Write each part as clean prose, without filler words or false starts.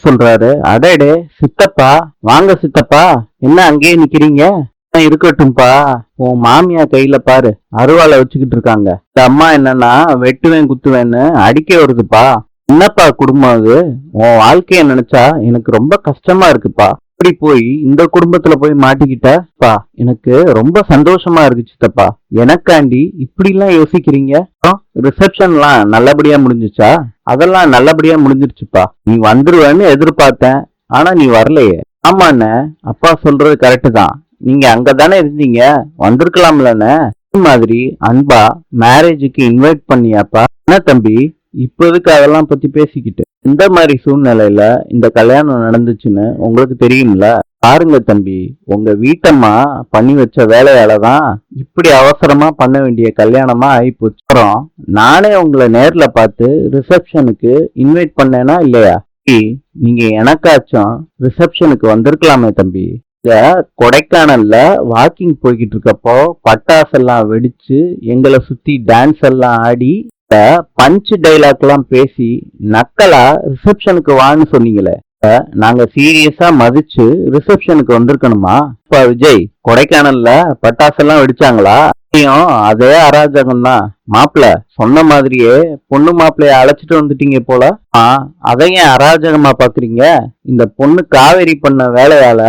சொல்றாரு. அடடே சித்தப்பா, வாங்க சித்தப்பா, என்ன அங்கேயே நிக்கிறீங்க? இருக்கட்டும்பா, உன் மாமியா கையில பாரு அருவாளை வச்சுக்கிட்டு இருக்காங்க. இந்த அம்மா என்னன்னா வெட்டுவேன் குத்துவேன்னு அடிக்க வருதுப்பா. என்னப்பா குடும்பம் அது? உன் வாழ்க்கைய நினைச்சா எனக்கு ரொம்ப கஷ்டமா இருக்குப்பா. இப்படி போய் இந்த குடும்பத்துல போய் மாட்டிக்கிட்டப்பா. எனக்கு ரொம்ப சந்தோஷமா இருக்கு சித்தப்பா. எனக்காண்டி இப்படி எல்லாம் யோசிக்கிறீங்க? ரிசப்ஷன்லாம் நல்லபடியா முடிஞ்சுச்சா? அதெல்லாம் நல்லபடியா முடிஞ்சிருச்சுப்பா. நீ வந்துருவேன்னு எதிர்பார்த்தேன், ஆனா நீ வரலையே. ஆமாண்ண, அப்பா சொல்றது கரெக்டு தான். நீங்க அங்கதானே இருந்தீங்க, வந்திருக்கலாம்லண்ணே. மாதிரி அன்பா மேரேஜுக்கு இன்வைட் பண்ணியாப்பா? என்ன தம்பி, இப்போதுக்கு அதெல்லாம் பத்தி பேசிக்கிட்டு இந்த மாதிரி சூழ்நிலையில இந்த கல்யாணம் நடந்துச்சுன்னு உங்களுக்கு தெரியும்ல? பாருங்க தம்பி, உங்க வீட்டம்மா பண்ணி வச்ச வேலையாலதான் இப்படி அவசரமா பண்ண வேண்டிய கல்யாணமா ஆயிப்போச்சு. அப்புறம் நானே உங்களை நேர்ல பார்த்து ரிசப்ஷனுக்கு இன்வைட் பண்ணேனா இல்லையா? நீங்க எனக்காச்சும் ரிசப்ஷனுக்கு வந்திருக்கலாமே தம்பி. கொடைக்கானல்ல வாக்கிங் போய்கிட்டு இருக்கப்போ பட்டாசெல்லாம் வெடிச்சு எங்களை சுத்தி டான்ஸ் எல்லாம் ஆடி பஞ்ச் டைலாக் எல்லாம் பேசி நக்கலா ரிசப்ஷனுக்கு வான்னு சொன்னீங்களே, நாங்க சீரியஸா மதிச்சு ரிசப்ஷனுக்கு வந்திருக்கணுமா? இப்ப விஜய், கொடைக்கானல்ல பட்டாசெல்லாம் வெடிச்சாங்களா? அதே அராஜகம் தான். மாப்பிள்ள சொன்ன மாதிரியே பொண்ணு மாப்பிள்ளைய அழைச்சிட்டு வந்துட்டீங்க போல. அதையும் அராஜகமா பாக்குறீங்க? இந்த பொண்ணு காவேரி பண்ண வேலையால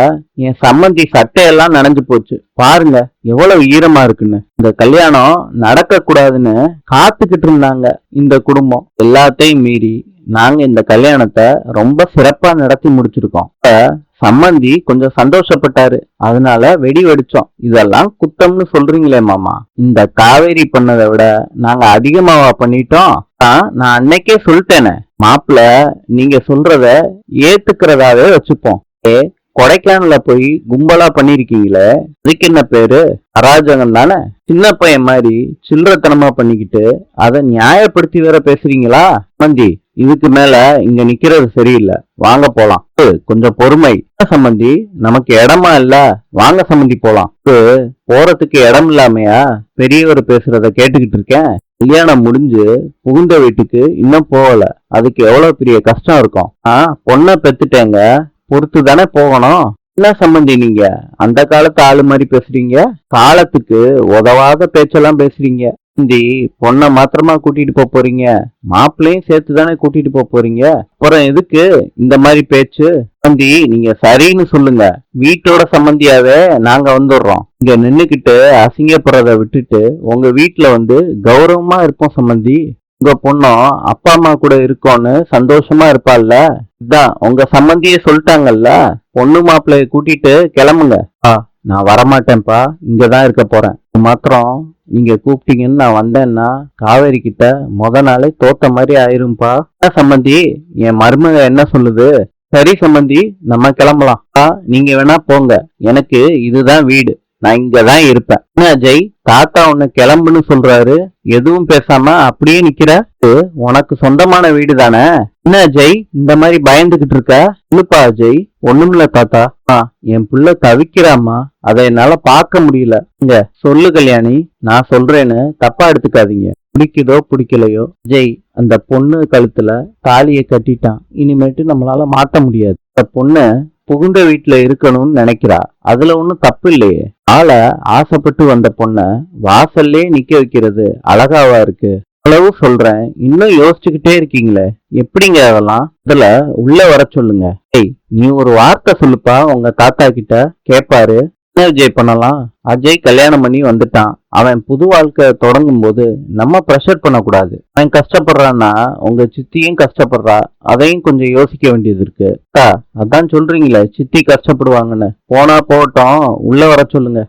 என் சம்மந்தி சட்டையெல்லாம் நனைஞ்சு போச்சு. பாருங்க எவ்வளவு ஈரமா இருக்குன்னு. இந்த கல்யாணம் நடக்க கூடாதுன்னு காத்துக்கிட்டு இருந்தாங்க இந்த குடும்பம். எல்லாத்தையும் மீறி நாங்க இந்த கல்யாணத்தை ரொம்ப சிறப்பா நடத்தி முடிச்சிருக்கோம். சம்மந்தி கொஞ்சம் சந்தோஷப்பட்டாரு, அதனால வெடி வெடிச்சோம். இதெல்லாம் குத்தம்னு சொல்றீங்களே மாமா. இந்த காவேரி பண்ணதை விட நாங்க அதிகமாவா பண்ணிட்டோம்? நான் அன்னைக்கே சொல்லிட்டேனே மாப்பிள்ள, நீங்க சொல்றத ஏத்துக்கிறதாவே வச்சுப்போம். கொடைக்கானல போய் கும்பலா பண்ணிருக்கீங்களே, அதுக்கு என்ன பேரு? அராஜகம் தானே. சின்ன பையன் மாதிரி சில்லறத்தனமா பண்ணிக்கிட்டு அதை நியாயப்படுத்தி வேற பேசுறீங்களா? சம்மந்தி, இதுக்கு மேல இங்க நிக்கிறது சரியில்லை, வாங்க போலாம். கொஞ்சம் பொறுமை சம்மந்தி, நமக்கு இடமா இல்ல, வாங்க சம்மந்தி போலாம். போறதுக்கு இடம் இல்லாமையா பெரியவர் பேசுறத கேட்டுக்கிட்டு இருக்கேன்? கல்யாணம் முடிஞ்சு புகுந்த வீட்டுக்கு இன்னும் போகல, அதுக்கு எவ்வளவு பெரிய கஷ்டம் இருக்கும். பொண்ணை பெத்துட்டேங்க, பொறுத்து தானே போகணும். என்ன சம்பந்தி நீங்க அந்த காலத்து ஆளு மாதிரி பேசுறீங்க? காலத்துக்கு உதவாத பேச்செல்லாம் பேசுறீங்க. பொண்ணை மாத்திரமா கூட்டிட்டு போறீங்க, மாப்பிள்ளையும் சேர்த்து தானே கூட்டிட்டு போறீங்க. அப்புறம் எதுக்கு இந்த மாதிரி பேச்சு? சம்பந்தி, நீங்க சரின்னு சொல்லுங்க, வீட்டோட சம்பந்தியாவே நாங்க வந்துடுறோம். இங்க நின்னுக்கிட்டு அசிங்கப்படுறத விட்டுட்டு உங்க வீட்டுல வந்து கௌரவமா இருப்போம் சம்பந்தி. உங்க பொண்ணும் அப்பா அம்மா கூட இருக்கோன்னு சந்தோஷமா இருப்பாள்ல. இதான் உங்க சம்பந்தியே சொல்லிட்டாங்கல்ல, பொண்ணு மாப்பிள்ளைய கூட்டிட்டு கிளம்புங்க. நான் வரமாட்டேன்ப்பா, இங்கதான் இருக்க போறேன். மாத்திரம் நீங்க கூப்பிட்டீங்கன்னு நான் வந்தேன்னா காவேரி கிட்ட முத நாளே தோத்த மாதிரி ஆயிரும்பா. சம்பந்தி, என் மருமக என்ன சொல்லுது? சரி சம்பந்தி, நம்ம கிளம்பலாம். நீங்க வேணா போங்க, எனக்கு இதுதான் வீடு, நான் இங்கதான் இருப்பேன். என்ன அஜய், தாத்தா உன்னை கிளம்புன்னு சொல்றாரு, எதுவும் பேசாம அப்படியே நிக்கிற? உனக்கு சொந்தமான வீடு தானே. என்ன அஜய் இந்த மாதிரி பயந்துகிட்டு இருக்க? இல்லப்பா அஜய், ஒண்ணுமில்ல தாத்தா. என் புள்ள தவிக்கிறாமா, அதை என்னால பார்க்க முடியல. இங்க சொல்லு கல்யாணி, நான் சொல்றேன்னு தப்பா எடுத்துக்காதீங்க. பிடிக்குதோ பிடிக்கலையோ, அஜய் அந்த பொண்ணு கழுத்துல தாலியை கட்டிட்டான், இனிமேட்டு நம்மளால மாட்ட முடியாது. அந்த பொண்ணு புகுந்த வீட்டுல இருக்கணும்னு நினைக்கிறா, அதுல ஒண்ணும் தப்பு இல்லையே. ஆளை ஆசைப்பட்டு வந்த பொண்ண வாசல்லே நிக்க வைக்கிறது அழகாவா இருக்கு? அவ்வளவு சொல்றேன், இன்னும் யோசிச்சுக்கிட்டே இருக்கீங்களே, எப்படிங்க அதெல்லாம்? இதுல உள்ள வர சொல்லுங்க. நீ ஒரு வார்த்தை சொல்லுப்பா, உங்க தாத்தா கிட்ட கேட்பாரு. என்ன விஜய் பண்ணலாம்? அஜய் கல்யாணம் பண்ணி வந்துட்டான், அவன் புது வாழ்க்கை தொடங்கும் போது நம்ம ப்ரெஷர் பண்ணக்கூடாது. அவன் கஷ்டப்படுறான்னா உங்க சித்தியும் கஷ்டப்படுறா, அதையும் கொஞ்சம் யோசிக்க வேண்டியது இருக்கு. அதான் சொல்றீங்களே சித்தி கஷ்டப்படுவாங்கன்னு. போனா போட்டோம், உள்ள வர சொல்லுங்க.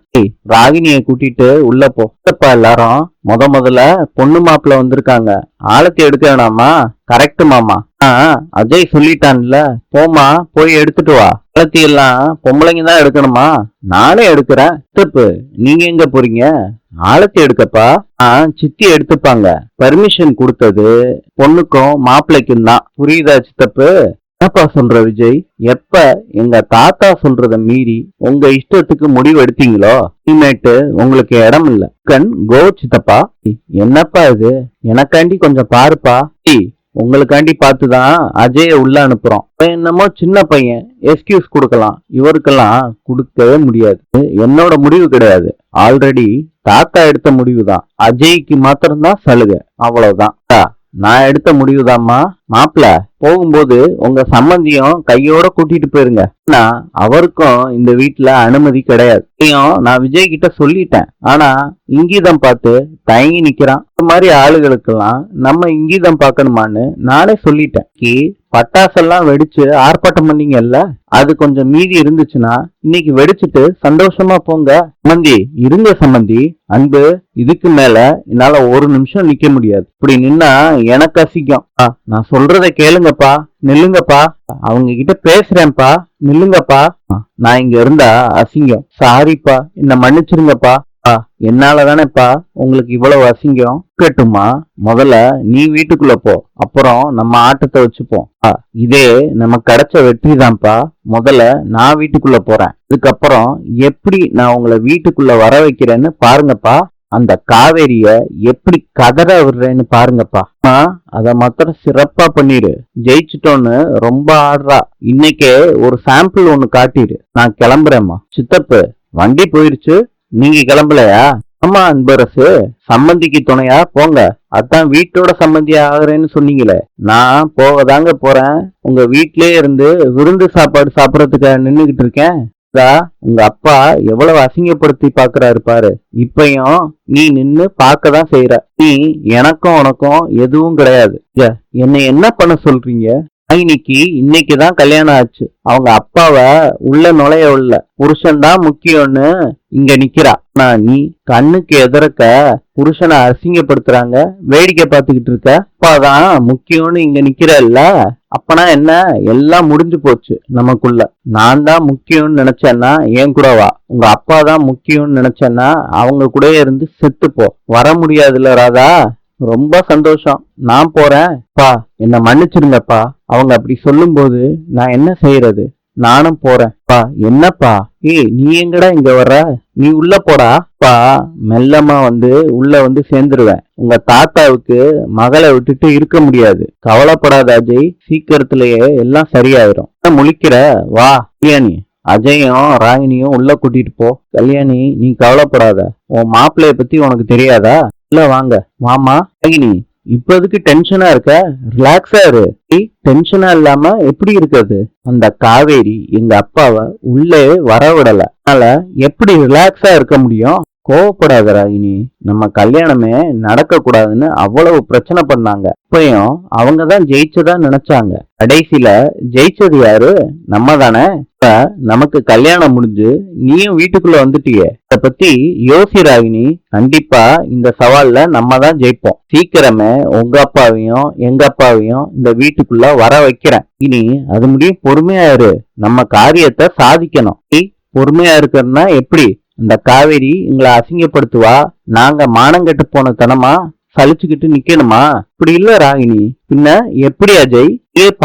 ராகினிய கூட்டிட்டு உள்ள போப்பா. எல்லாரும் முதல்ல பொண்ணு மாப்பிள்ள வந்திருக்காங்க, ஆழத்தை எடுக்க வேணாமா? கரெக்ட் மாமா. அஜய் சொல்லிட்டான்ல, போமா போய் எடுத்துட்டு வா. ஆழத்தி எல்லாம் பொம்பளைங்க தான் எடுக்கணுமா? நானே எடுக்கிறேன். சித்தப்பு, நீங்க எங்க போறீங்க? ஆழத்தி எடுக்கப்பா. சித்தி எடுத்துப்பாங்க. பர்மிஷன் கொடுத்தது பொண்ணுக்கும் மாப்பிள்ளைக்கும் தான், புரியுதா சித்தப்பு? என்னப்பா சொல்ற விஜய்? எப்ப எங்க தாத்தா சொல்றத மீறி உங்க இஷ்டத்துக்கு முடிவு எடுத்தீங்களோ, இனிமேட்டு உங்களுக்கு இடம் இல்ல. கண் கோ சித்தப்பா. என்னப்பா இது, எனக்காண்டி கொஞ்சம் பாருப்பா. உங்களுக்காண்டி பார்த்துதான் அஜய உள்ள அனுப்புறோம். என்னமோ சின்ன பையன் எக்ஸ்கியூஸ் கொடுக்கலாம், இவருக்கெல்லாம் கொடுக்கவே முடியாது. என்னோட முடிவு கிடையாது, ஆல்ரெடி தாத்தா எடுத்த முடிவுதான். அஜய்க்கு மாத்திரம்தான் சலுகை, அவ்வளவுதான். நான் எடுத்த முடிவுதாம்மா. மாப்பிள போகும்போது உங்க சம்பந்தியும் கையோட கூட்டிட்டு போயிருங்க. ஆனா அவருக்கும் இந்த வீட்டுல அனுமதி கிடையாது. நான் விஜய் கிட்ட சொல்லிட்டேன், ஆனா இங்கீதம் பார்த்து தயங்கி நிக்கிறான். இந்த மாதிரி ஆளுகளுக்கெல்லாம் நம்ம இங்கீதம் பார்க்கணுமான்னு நானே சொல்லிட்டேன். பட்டாசெல்லாம் வெடிச்சு ஆர்ப்பாட்டம் பண்ணீங்கல்ல, அது கொஞ்சம் மீதி இருந்துச்சுன்னா இன்னைக்கு வெடிச்சிட்டு சந்தோஷமா போங்க. சம்பந்தி இருங்க சம்பந்தி, அன்பு இதுக்கு மேல என்னால ஒரு நிமிஷம் நிக்க முடியாது. இப்படி நின்னா எனக்கு அசிக்கும். நான் சொல்றத கேளுங்கப்பா, நில்லுங்கப்பா, அவங்க கிட்ட பேசுறேன்ப்பா, நில்லுங்கப்பா. நான் இங்க இருந்தா அசிங்கம், சாரிப்பா, என்ன மன்னிச்சிருங்கப்பா. என்னாலதானேப்பா உங்களுக்கு இவ்வளவு அசிங்கம். கேட்டுமா, முதல்ல நீ வீட்டுக்குள்ள போ, அப்புறம் நம்ம ஆட்டத்தை வச்சுப்போம். இதே நமக்கு கிடைச்ச வெற்றி தான்ப்பா. முதல்ல நான் வீட்டுக்குள்ள போறேன், அதுக்கப்புறம் எப்படி நான் உங்களை வீட்டுக்குள்ள வர வைக்கிறேன்னு பாருங்கப்பா. அந்த காவேரிய எப்படி கதற விடுறேன்னு பாருங்கப்பா. அத மாத்திரம் சிறப்பா பண்ணிரு. ஜெயிச்சிட்டோன்னு ரொம்ப ஆடுறா, இன்னைக்கே ஒரு சாம்பிள் ஒண்ணு காட்டிடு. நான் கிளம்புறேம்மா. சித்தப்பு வண்டி போயிருச்சு, நீங்க கிளம்பலையா? ஆமா அன்பரசு, சம்பந்திக்கு துணையா போங்க. அதான் வீட்டோட சம்பந்தியா ஆகுறேன்னு சொன்னீங்களே, நான் போகதாங்க போறேன். உங்க வீட்லயே இருந்து விருந்து சாப்பாடு சாப்பிடறதுக்காக நின்னுகிட்டு இருக்கேன். உங்க அப்பா எவ்வளவு அசிங்கப்படுத்தி பாக்குறாரு பாரு. இப்பயும் நீ நின்னு பாக்கதான் செய்யற. நீ எனக்கும் உனக்கும் எதுவும் கிடையாது. என்னை என்ன பண்ண சொல்றீங்க? இன்னைக்குதான் கல்யாணம் ஆச்சு. அவங்க அப்பாவை உள்ள நுழைய உள்ள புருஷன் தான் முக்கியம்னு இங்க நிக்கிறா. நீ கண்ணுக்கு எதிர்க்க புருஷனை அசிங்கப்படுத்துறாங்க, வேடிக்கை பார்த்துக்கிட்டு இருக்க. அப்பாதான் முக்கியம்னு இங்க நிக்கிறல்ல, அப்பனா என்ன? எல்லாம் முடிஞ்சு போச்சு நமக்குள்ள. நான் தான் முக்கியம்னு நினைச்சேன்னா என் கூட வா. உங்க அப்பா தான் முக்கியம்னு நினைச்சேன்னா அவங்க கூட இருந்து செத்துப்போ. வர முடியாதுல்ல ராதா? ரொம்ப சந்தோஷம், நான் போறேன். பா என்ன மன்னிச்சிருங்கப்பா. அவங்க அப்படி சொல்லும் போது நான் என்ன செய்யறது? நானும் போறேன். பா என்னப்பா? நீ எங்கடா இங்க வர்ற? நீ உள்ள போடா. பா மெல்லமா உள்ள சேர்ந்துருவேன். உங்க தாத்தாவுக்கு மகளை விட்டுட்டு இருக்க முடியாது. கவலைப்படாத அஜய், சீக்கிரத்திலேயே எல்லாம் சரியாயிரும். முழிக்கிற வா. கல்யாணி அஜயும் ராகினியும் உள்ள கூட்டிட்டு போ. கல்யாணி நீ கவலைப்படாத, உன் மாப்பிள்ளைய பத்தி உனக்கு தெரியாதா? இல்ல வாங்க. மாமா ராகினி இப்போதுக்கு டென்ஷனா இருக்க, ரிலாக்ஸா இரு. டென்ஷனா இல்லாம எப்படி இருக்கிறது? அந்த காவேரி எங்க அப்பாவை உள்ளே வரவிடல, அதனால எப்படி ரிலாக்ஸா இருக்க முடியும்? கோவப்படாத ராகினி, நம்ம கல்யாணமே நடக்க கூடாதுன்னு அவ்வளவு பிரச்சனை பண்ணாங்க. இப்பயும் அவங்கதான் ஜெயிச்சதா நினைச்சாங்க. கடைசியில ஜெயிச்சது யாரு? நம்ம தானே. இப்ப நமக்கு கல்யாணம் முடிஞ்சு நீயும் வீட்டுக்குள்ள வந்துட்டியே, இத பத்தி யோசி ராகினி. கண்டிப்பா இந்த சவால்ல நம்ம தான் ஜெயிப்போம். சீக்கிரமே உங்க அப்பாவையும் எங்க அப்பாவையும் இந்த வீட்டுக்குள்ள வர வைக்கிறேன். இனி அது முடியும், பொறுமையா இரு. நம்ம காரியத்தை சாதிக்கணும். பொறுமையா இருக்கிறதுனா எப்படி? அந்த காவேரி எங்களை அசிங்கப்படுத்துவா, நாங்க மானங்கெட்டு போன தனமா சலிச்சுக்கிட்டு நிக்கணுமா? இப்படி இல்ல ராகினி, பின்ன எப்படி அஜய்?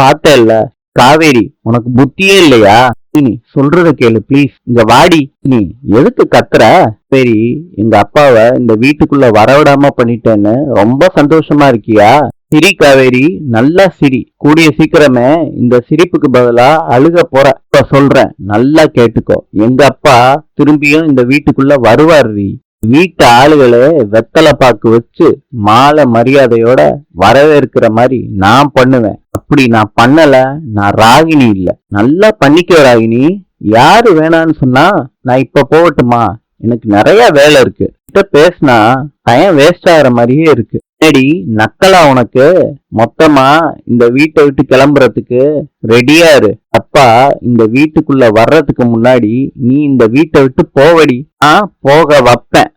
பார்த்த இல்ல காவேரி, உனக்கு புத்தியே இல்லையா? நீ சொல்றத கேளு ப்ளீஸ், இங்க வாடி. நீ எதுக்கு கத்துற? சரி, எங்க அப்பாவை இந்த வீட்டுக்குள்ள வரவிடாம பண்ணிட்டேன்னு ரொம்ப சந்தோஷமா இருக்கியா? சிரி காவேரி, நல்லா சிரி. கூடிய சீக்கிரமே இந்த சிரிப்புக்கு பதிலா அழுக போற. இப்ப சொல்றேன், நல்லா கேட்டுக்கோ. எங்க அப்பா திரும்பியும் இந்த வீட்டுக்குள்ள வருவாரு. வீட்டு ஆளுகளே வெத்தலை பாக்கு வச்சு மாலை மரியாதையோட வரவேற்கிற மாதிரி நான் பண்ணுவேன். அப்படி நான் பண்ணல, நான் ராகினி இல்ல. நல்லா பண்ணிக்க ராகினி. யாரு வேணான்னு சொன்னா நான் இப்ப போகட்டுமா? எனக்கு நிறைய வேலை இருக்கு. கிட்ட பேசினா டைம் வேஸ்ட் ஆகிற மாதிரியே இருக்கு. என்னடி நக்கலா உனக்கு? மொத்தமா இந்த வீட்டை விட்டு கிளம்புறதுக்கு ரெடியா இரு. அப்பா இந்த வீட்டுக்குள்ள வர்றதுக்கு முன்னாடி நீ இந்த வீட்டை விட்டு போவடி. போக வைப்பேன்.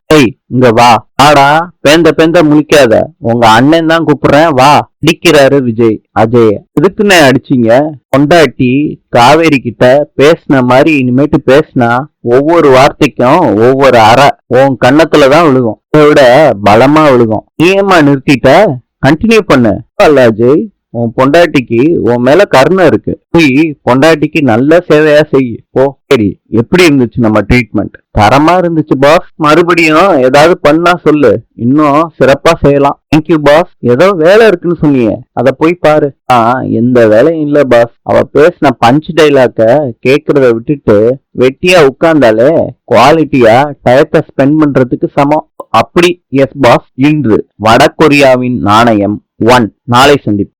இங்க வா. ஆடா, பேந்த முழிக்காத. உங்க அண்ணன் தான் கூப்பிடுறேன், வா. அடிக்கிறாரு விஜய் அஜய. எதுக்குன்னு அடிச்சீங்க? கொண்டாட்டி காவேரி கிட்ட பேசின மாதிரி இனிமேட்டு பேசினா ஒவ்வொரு வார்த்தைக்கும் ஒவ்வொரு அறை உன் கண்ணத்துலதான் விழுகும். அதை விட பலமா விழுகும். நீ ஏமா நிறுத்திட்ட? கண்டினியூ பண்ணு. அல்ல அஜய், உன் பொண்டாட்டிக்கு உன் மேல கருணை இருக்கு. போய் பொண்டாட்டிக்கு நல்ல சேவையா செய் போ. சரி, எப்படி இருந்துச்சு நம்ம ட்ரீட்மெண்ட்? தரமா இருந்துச்சு பாஸ். மறுபடியும் ஏதாவது பண்ணா சொல்லு, இன்னும் சிறப்பா செய்யலாம். Thank you boss. ஏதோ வேலை இருக்குன்னு சொன்னீங்க, அத போய் பாரு. எந்த வேலையும் இல்ல பாஸ். அவ பேசின பஞ்ச் டைலாக்க கேக்குறத விட்டுட்டு வெட்டியா உட்கார்ந்தாலே குவாலிட்டியா டயத்தை ஸ்பெண்ட் பண்றதுக்கு சமம். அப்படி எஸ் பாஸ். இன்று வடகொரியாவின் நாணயம் 1. நாளை சந்திப்போம்.